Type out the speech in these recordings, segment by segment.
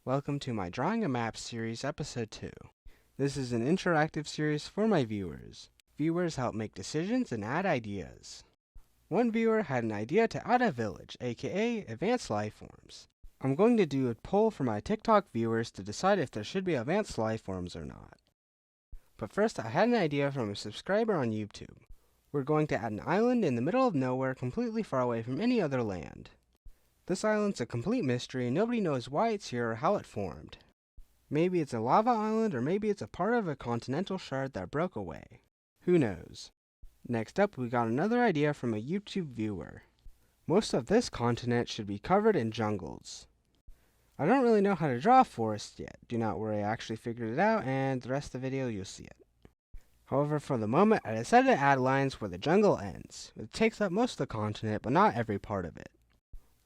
Welcome to my Drawing a Map series, episode 2. This is an interactive series for my viewers. Viewers help make decisions and add ideas. One viewer had an idea to add a village, aka advanced life forms. I'm going to do a poll for my TikTok viewers to decide if there should be advanced life forms or not. But first, I had an idea from a subscriber on YouTube. We're going to add an island in the middle of nowhere completely far away from any other land. This island's a complete mystery and nobody knows why it's here or how it formed. Maybe it's a lava island or maybe it's a part of a continental shard that broke away. Who knows? Next up, we got another idea from a YouTube viewer. Most of this continent should be covered in jungles. I don't really know how to draw a forest yet. Do not worry, I actually figured it out and the rest of the video you'll see it. However, for the moment, I decided to add lines where the jungle ends. It takes up most of the continent, but not every part of it.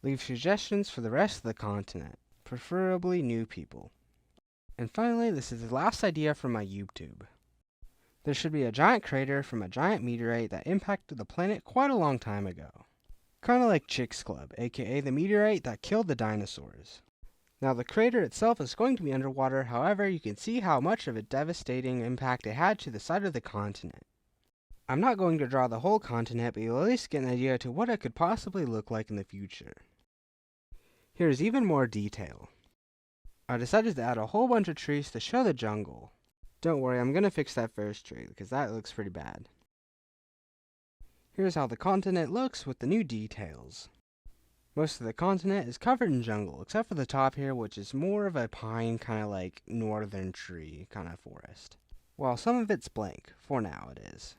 Leave suggestions for the rest of the continent, preferably new people. And finally, this is the last idea from my YouTube. There should be a giant crater from a giant meteorite that impacted the planet quite a long time ago. Kinda like Chicks Club, aka the meteorite that killed the dinosaurs. Now the crater itself is going to be underwater, however you can see how much of a devastating impact it had to the side of the continent. I'm not going to draw the whole continent, but you'll at least get an idea to what it could possibly look like in the future. Here's even more detail. I decided to add a whole bunch of trees to show the jungle. Don't worry, I'm gonna fix that first tree, because that looks pretty bad. Here's how the continent looks with the new details. Most of the continent is covered in jungle, except for the top here, which is more of a pine, kinda like northern tree kind of forest. While some of it's blank, for now it is.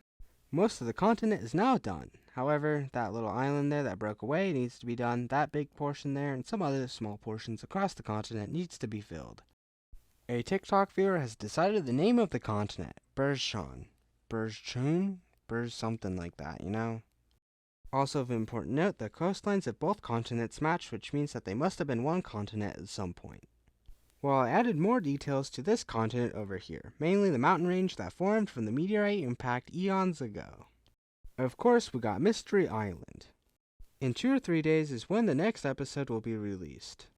Most of the continent is now done. However, that little island there that broke away needs to be done. That big portion there and some other small portions across the continent needs to be filled. A TikTok viewer has decided the name of the continent, Berjchan. Berjchun? Berj something like that, you know? Also of important note, the coastlines of both continents match, which means that they must have been one continent at some point. Well, I added more details to this continent over here, mainly the mountain range that formed from the meteorite impact eons ago. Of course, we got Mystery Island. In 2 or 3 days is when the next episode will be released.